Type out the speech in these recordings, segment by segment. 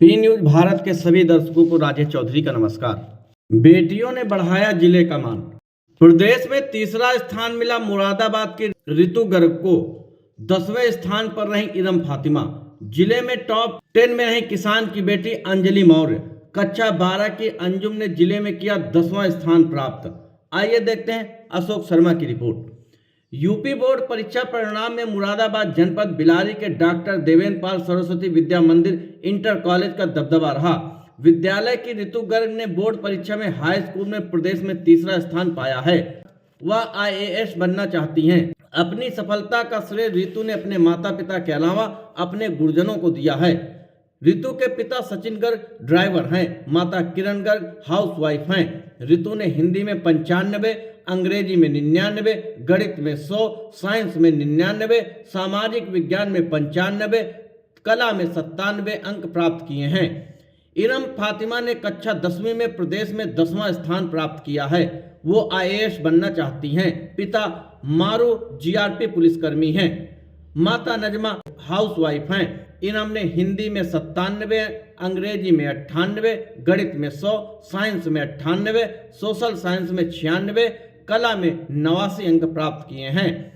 P news Bharat के सभी दर्शकों को राजेश चौधरी का नमस्कार। बेटियों ने बढ़ाया जिले का मान। प्रदेश में तीसरा स्थान मिला मुरादाबाद की ऋतु गर्ग को। 10वें स्थान पर रही इरम फातिमा। जिले में टॉप 10 में रही किसान की बेटी अंजलि मौर्य। कक्षा 12 की अंजुम ने जिले में किया 10वां स्थान प्राप्त। आइए देखते हैं अशोक शर्मा की रिपोर्ट। यूपी बोर्ड परीक्षा परिणाम में मुरादाबाद जनपद बिलारी के डॉक्टर देवेंद्र पाल सरस्वती विद्या मंदिर इंटर कॉलेज का दबदबा रहा। विद्यालय की ऋतु गर्ग ने बोर्ड परीक्षा में हाई स्कूल में प्रदेश में तीसरा स्थान पाया है। वह IAS बनना चाहती हैं। अपनी सफलता का श्रेय ऋतु ने अपने माता पिता के अलावा अपने गुरुजनों को दिया है। ऋतु के पिता सचिन गर्ग ड्राइवर हैं। माता किरण गर्ग हाउसवाइफ हैं। ऋतु ने हिंदी में 95, अंग्रेजी में 99, गणित में 100, साइंस में 99, सामाजिक विज्ञान में 95, कला में 97 अंक प्राप्त किए हैं। इरम फातिमा ने कक्षा 10वीं में प्रदेश में 10वां स्थान प्राप्त किया है। वो IAS बनना चाहती हैं। पिता मारू GRP पुलिसकर्मी हैं। माता नजमा हाउसवाइफ हैं। इरम ने हिंदी में 97, अंग्रेजी में 98, गणित में 100, साइंस में 98, सोशल साइंस में 96, कला में 89 अंक प्राप्त किए हैं।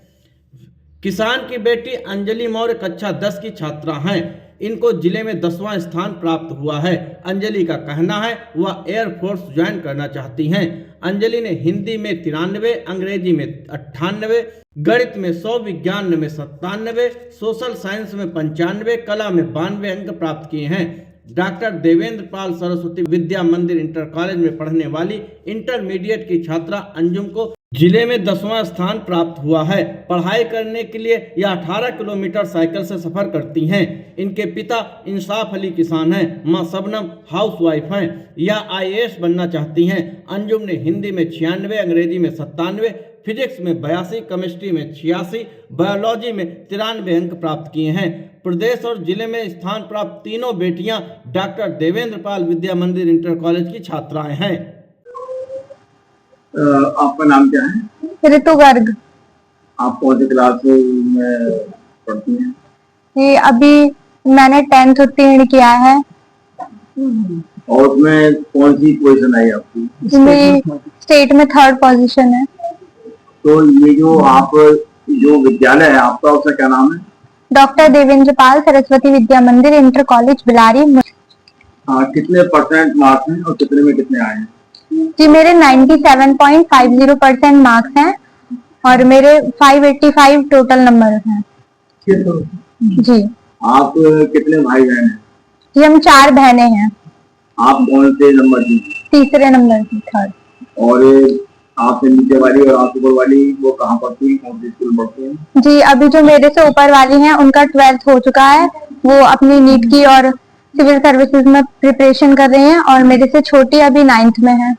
किसान की बेटी अंजलि मौर्य कक्षा 10 की छात्रा हैं। इनको जिले में 10वां स्थान प्राप्त हुआ है। अंजलि का कहना है वह एयरफोर्स ज्वाइन करना चाहती हैं। अंजलि ने हिंदी में 93, अंग्रेजी में 98, गणित में 100, विज्ञान में 97, सोशल साइंस में 95, कला में 92 अंक प्राप्त किए हैं। डॉक्टर देवेंद्र पाल सरस्वती विद्या मंदिर इंटर कॉलेज में पढ़ने वाली इंटरमीडिएट की छात्रा अंजुम को जिले में 10वां स्थान प्राप्त हुआ है। पढ़ाई करने के लिए यह 18 किलोमीटर साइकिल से सफर करती हैं। इनके पिता इंसाफ अली किसान हैं। मां शबनम हाउसवाइफ हैं। यह IAS बनना चाहती हैं। अंजुम ने हिंदी में 96, अंग्रेजी में 97, फिजिक्स में 82, केमिस्ट्री में 86, बायोलॉजी में 93 अंक प्राप्त किए हैं। प्रदेश और जिले में स्थान प्राप्त तीनों बेटियां डॉक्टर देवेंद्र पाल विद्या मंदिर इंटर कॉलेज की छात्राएं हैं। आपका नाम क्या है? ऋतु गर्ग। आप कौन सी क्लास में पढ़ती हैं? ये अभी मैंने 10th उत्तीर्ण किया है। और उसमें कौन सी पोजीशन आई आपकी? मेरी स्टेट में 3rd पोजीशन है। तो ये जो विद्यालय है आपका, उसका क्या नाम है? डॉक्टर देवेंद्र पाल सरस्वती विद्या मंदिर इंटर कॉलेज बिलारी। कितने % मार्क्स हैं और कितने में कितने आए हैं? जी मेरे 97.50% मार्क्स हैं और मेरे 585 टोटल नंबर हैं। जी। आप कितने भाई बहन हैं? जी हम 4 बहनें हैं। आप कौन से नंबर की? तीसरे नंबर की, 3rd। और आपसे नीचे वाली और आप ऊपर वाली वो कहाँ पढ़ती है, कौन सी स्कूल पढ़ती हैं? जी अभी जो मेरे से ऊपर वाली हैं उनका 12th हो चुका है। वो अपनी नीट की और सिविल सर्विसेज में प्रिपरेशन कर रही हैं और मेरे से छोटी अभी 9th में है।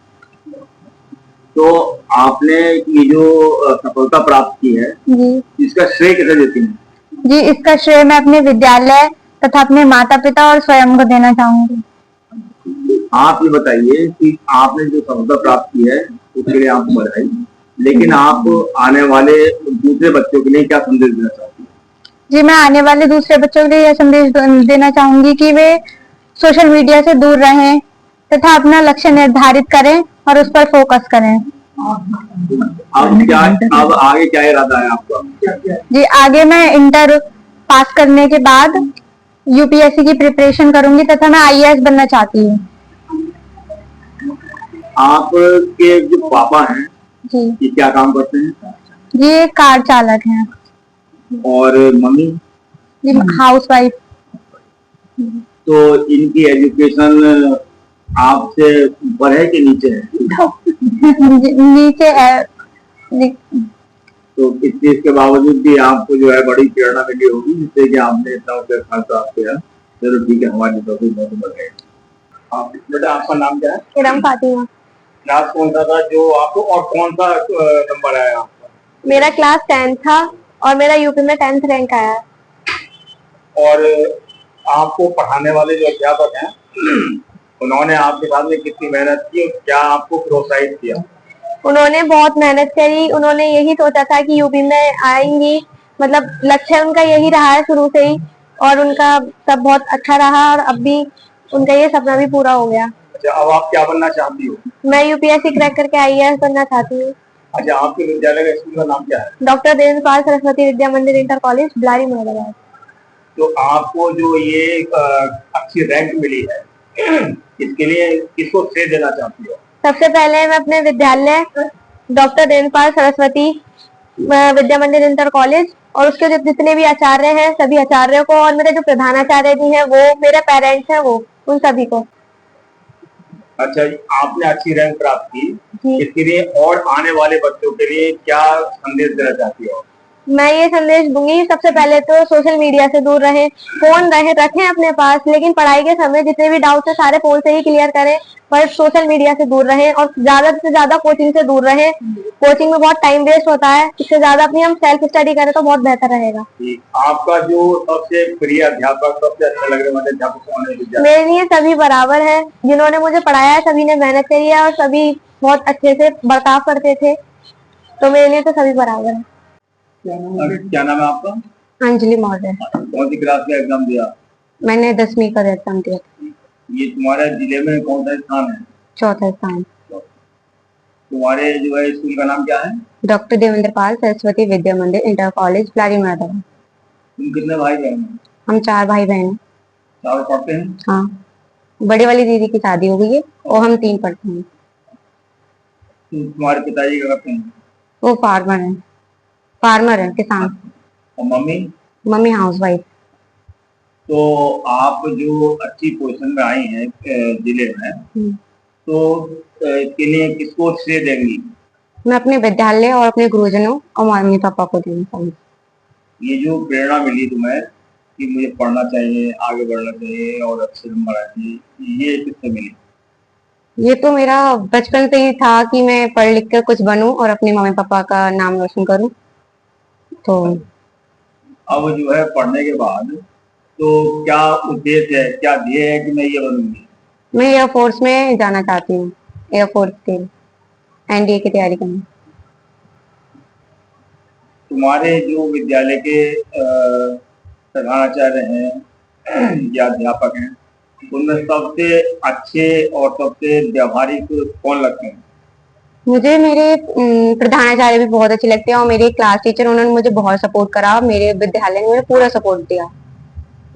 तो आपने ये जो सफलता प्राप्त की है, जी इसका श्रेय किसे देती हैं? जी इसका श्रेय मैं अपने विद्यालय तथा अपने माता पिता और स्वयं को देना चाहूंगी। आप ये बताइए कि आपने जो सफलता प्राप्त की है उसके लिए आपको बधाई, लेकिन आप आने वाले दूसरे बच्चों के लिए क्या संदेश देना चाहती हैं? जी मैं आने वाले दूसरे बच्चों के लिए यह संदेश देना चाहूंगी कि वे सोशल मीडिया से दूर रहें तथा अपना लक्ष्य निर्धारित करें और उस पर फोकस करें। अब आगे क्या इरादा है आपका? जी आगे मैं इंटर पास करने के बाद UPSC की प्रिपरेशन करूंगी तथा मैं IAS बनना चाहती हूँ। आपके जो पापा हैं जी ये क्या काम करते हैं? जी एक कार चालक हैं। और मम्मी? जी हाउसवाइफ। तो इनकी एजुकेशन आपसे ऊपर है कि नीचे है? नीचे है। तो इस चीज के बावजूद भी आपको जो है बड़ी प्रेरणा मिली होगी जिससे कि आपने इतना ऊपर खर्चा किया। चलो ठीक है, हमारी तो बहुत बढ़ गई। बेटा आपका नाम क्या है? इरम फातिमा। क्लास कौन सा था जो आपको, और कौन सा नंबर आया आपका? मेरा क्लास 10 था और मेरा यूपी में 10th रैंक आया है। और आपको पढ़ाने वाले जो अध्यापक हैं उन्होंने आपके साथ में कितनी मेहनत की और क्या आपको प्रोत्साहित किया? उन्होंने बहुत मेहनत करी। उन्होंने यही सोचा था कि यूपी में आएंगी, मतलब लक्ष्य उनका यही रहा है शुरू से ही, और उनका सब बहुत अच्छा रहा और अब भी उनका ये सपना भी पूरा हो गया। अच्छा, अब आप क्या बनना चाहती हो? मैं यूपीएससी क्रैक करके आईएएस बनना चाहती हूँ। अच्छा, आपके विद्यालय का स्कूल का नाम क्या है? डॉक्टर देवेंद्र पाल सरस्वती विद्या मंदिर इंटर कॉलेज, बिलारी, मुरादाबाद। तो आपको जो ये अच्छी रैंक मिली है, इसके लिए किसको श्रेय देना चाहती हो? सबसे पहले मैं अपने विद्यालय डॉक्टर देवेंद्र पाल सरस्वती विद्या मंदिर इंटर कॉलेज और उसके जो जितने भी आचार्य हैं सभी आचार्यों को, और मेरे जो प्रधानाचार्य जी हैं वो मेरे पेरेंट्स हैं, वो उन सभी को। अच्छा, आपने अच्छी रैंक प्राप्त की, जी। इसके लिए और आने वाले बच्चों के लिए क्या संदेश देना चाहती हो? मैं ये संदेश दूंगी, सबसे पहले तो सोशल मीडिया से दूर रहें, फोन रखें अपने पास, लेकिन पढ़ाई के समय जितने भी डाउट्स है सारे फोन से ही क्लियर करें, पर सोशल मीडिया से दूर रहें और ज्यादा से ज्यादा कोचिंग से दूर रहें। कोचिंग में बहुत टाइम वेस्ट होता है, इससे ज्यादा अपनी हम सेल्फ स्टडी करें तो बहुत बेहतर रहेगा। आपका जो सबसे प्रिय अध्यापक, सबसे अच्छा लग रहे वाले अध्यापक कौन है? मेरे लिए सभी बराबर है, जिन्होंने मुझे पढ़ाया है सभी ने मेहनत करी है और सभी बहुत अच्छे से बर्ताव करते थे, तो मेरे लिए तो सभी बराबर है। क्या नाम है आपका? अंजलि मौर्य। कौन सी क्लास का एग्जाम दिया? मैंने 10वीं का एग्जाम दिया। ये तुम्हारे जिले में कौन सा स्थान है? चौथा स्थान। तुम्हारे जो है स्कूल का नाम क्या है? डॉक्टर देवेंद्र पाल सरस्वती विद्या मंदिर इंटर कॉलेज, बिलारी, मुरादाबाद। तुम कितने भाई बहन हो? हम 4 भाई बहन हैं। चारों पढ़ते हैं? हाँ, बड़े वाली दीदी की शादी हो गई है और हम 3 पढ़ते हैं। तुम्हारे पिताजी क्या करते हैं? वो फार्मर है, किसान। और मम्मी? Mummy housewife. तो आप जो अच्छी पोजीशन में आई हैं जिले में, तो इसके लिए किसको श्रेय देंगी? मैं अपने विद्यालय और अपने गुरुजनों और मम्मी पापा को देना चाहूंगी। ये जो प्रेरणा मिली तुम्हें कि मुझे पढ़ना चाहिए, आगे बढ़ना चाहिए और अच्छे नंबर आने चाहिए, ये किससे मिली? ये तो मेरा बचपन से ही था कि मैं पढ़ लिख कर कुछ बनूं और अपने मम्मी पापा का नाम रोशन करूं। तो अब जो है पढ़ने के बाद तो क्या उद्देश्य है, क्या ध्येय है कि मैं ये बनूंगी? मैं एयरफोर्स में जाना चाहती हूँ, एयरफोर्स के एनडीए की तैयारी करनी। तुम्हारे जो विद्यालय के प्रधानाचार्य हैं या अध्यापक हैं, उनमें सबसे अच्छे और सबसे व्यावहारिक कौन लगते हैं? मुझे मेरे प्रधानाचार्य भी बहुत अच्छे लगते हैं और मेरे क्लास टीचर, उन्होंने मुझे बहुत सपोर्ट करा। मेरे विद्यालय ने मुझे पूरा सपोर्ट दिया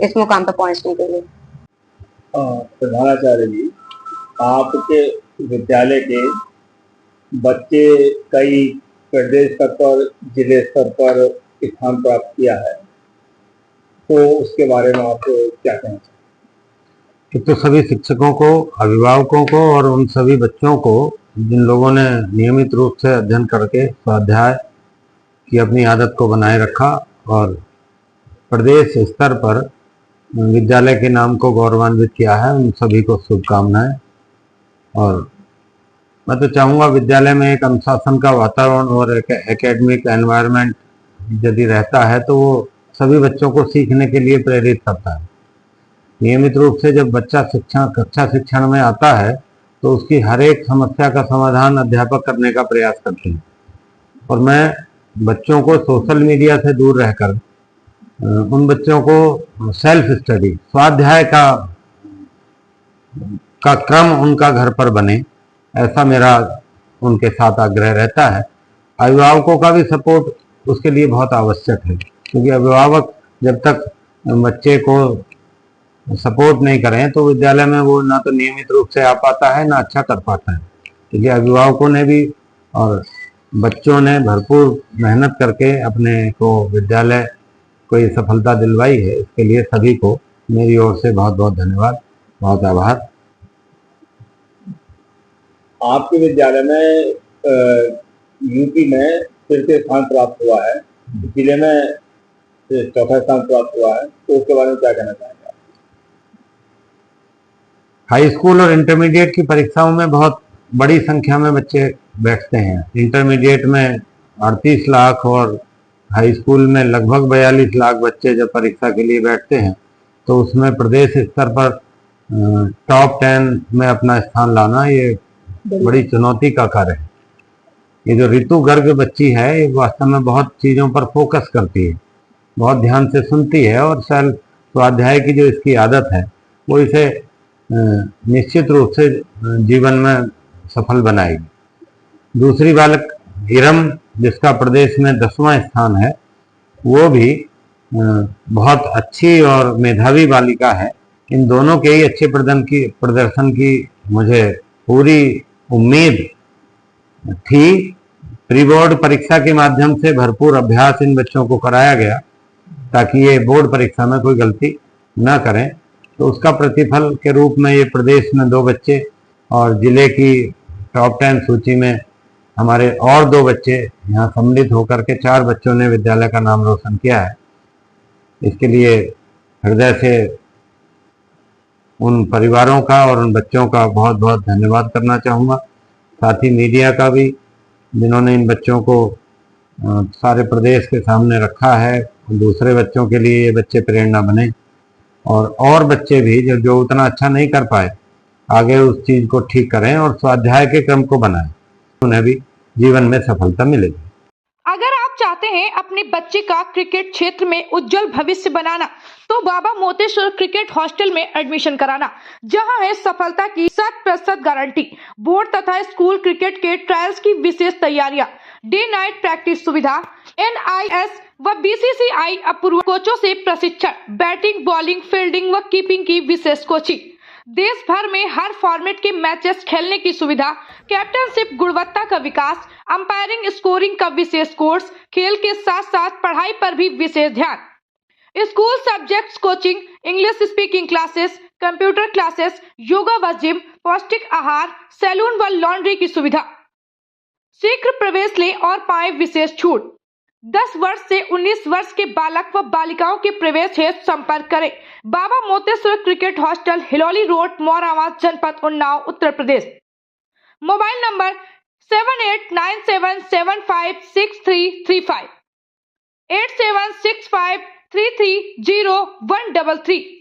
इस मुकाम पर पहुंचने के लिए। प्रधानाचार्य जी, आपके विद्यालय के बच्चे कई प्रदेश स्तर पर, जिले स्तर पर स्थान प्राप्त किया है, तो उसके बारे में आप क्या कहना चाहते हैं? तो सभी शिक्षकों को, अभिभावकों को और उन सभी बच्चों को जिन लोगों ने नियमित रूप से अध्ययन करके स्वाध्याय की अपनी आदत को बनाए रखा और प्रदेश स्तर पर विद्यालय के नाम को गौरवान्वित किया है, उन सभी को शुभकामनाएं। और मैं तो चाहूँगा विद्यालय में एक अनुशासन का वातावरण और एक एकेडमिक एनवायरनमेंट यदि रहता है तो वो सभी बच्चों को सीखने के लिए प्रेरित करता है। नियमित रूप से जब बच्चा कक्षा शिक्षण में आता है तो उसकी हर एक समस्या का समाधान अध्यापक करने का प्रयास करते हैं। और मैं बच्चों को सोशल मीडिया से दूर रहकर उन बच्चों को सेल्फ स्टडी, स्वाध्याय का क्रम उनका घर पर बने, ऐसा मेरा उनके साथ आग्रह रहता है। अभिभावकों का भी सपोर्ट उसके लिए बहुत आवश्यक है, क्योंकि अभिभावक जब तक बच्चे को सपोर्ट नहीं करें तो विद्यालय में वो ना तो नियमित रूप से आ पाता है, ना अच्छा कर पाता है। क्योंकि अभिभावकों ने भी और बच्चों ने भरपूर मेहनत करके अपने को विद्यालय को ये सफलता दिलवाई है। इसके लिए सभी को मेरी ओर से बहुत बहुत धन्यवाद, बहुत आभार। आपके विद्यालय में यूपी में तृतीय स्थान प्राप्त हुआ है, जिले में चौथा स्थान प्राप्त हुआ है, तो उसके बारे में क्या कहना चाहेंगे? हाई स्कूल और इंटरमीडिएट की परीक्षाओं में बहुत बड़ी संख्या में बच्चे बैठते हैं। इंटरमीडिएट में 38 लाख और हाई स्कूल में लगभग 42 लाख बच्चे जब परीक्षा के लिए बैठते हैं तो उसमें प्रदेश स्तर पर टॉप 10 में अपना स्थान लाना ये बड़ी चुनौती का कार्य है। ये जो ऋतु गर्ग बच्ची है ये वास्तव में बहुत चीज़ों पर फोकस करती है, बहुत ध्यान से सुनती है और स्वाध्याय की जो इसकी आदत है वो इसे निश्चित रूप से जीवन में सफल बनाएगी। दूसरी बालक इरम, जिसका प्रदेश में 10वां स्थान है, वो भी बहुत अच्छी और मेधावी बालिका है। इन दोनों के ही अच्छे प्रदर्शन की मुझे पूरी उम्मीद थी। प्री बोर्ड परीक्षा के माध्यम से भरपूर अभ्यास इन बच्चों को कराया गया ताकि ये बोर्ड परीक्षा में कोई गलती न करें। तो उसका प्रतिफल के रूप में ये प्रदेश में 2 बच्चे और जिले की टॉप 10 सूची में हमारे और 2 बच्चे यहाँ सम्मिलित होकर के 4 बच्चों ने विद्यालय का नाम रोशन किया है। इसके लिए हृदय से उन परिवारों का और उन बच्चों का बहुत बहुत धन्यवाद करना चाहूँगा। साथ ही मीडिया का भी, जिन्होंने इन बच्चों को सारे प्रदेश के सामने रखा है। दूसरे बच्चों के लिए ये बच्चे प्रेरणा बने और बच्चे भी जो उतना अच्छा नहीं कर पाए, आगे उस चीज़ को ठीक करें और स्वाध्याय के क्रम को बनाएं, उन्हें भी जीवन में सफलता मिलेगी। अगर आप चाहते हैं अपने बच्चे का क्रिकेट क्षेत्र में उज्जवल भविष्य बनाना, तो बाबा मोतेश्वर क्रिकेट हॉस्टल में एडमिशन कराना, जहां है सफलता की 100% गारंटी। बोर्ड तथा स्कूल क्रिकेट के ट्रायल्स की विशेष तैयारियां, डे नाइट प्रैक्टिस सुविधा, NIS व BCCI अपूर्व कोचों से प्रशिक्षण, बैटिंग, बॉलिंग, फील्डिंग व कीपिंग की विशेष कोचिंग, देश भर में हर फॉर्मेट के मैचेस खेलने की सुविधा, कैप्टनशिप, गुणवत्ता का विकास, अंपायरिंग, स्कोरिंग का विशेष कोर्स, खेल के साथ साथ पढ़ाई पर भी विशेष ध्यान, school subjects coaching, English speaking classes, computer classes, yoga व जिम, पौष्टिक आहार, सैलून व लॉन्ड्री की सुविधा। शीघ्र प्रवेश लें और पाएं विशेष छूट। 10 वर्ष से 19 वर्ष के बालक व बालिकाओं के प्रवेश हेतु संपर्क करें। Baba Moteshwar cricket hostel, Hilauli road, Maurawa, जनपद उन्नाव, उत्तर प्रदेश। Mobile number 7897756335, 8765330133।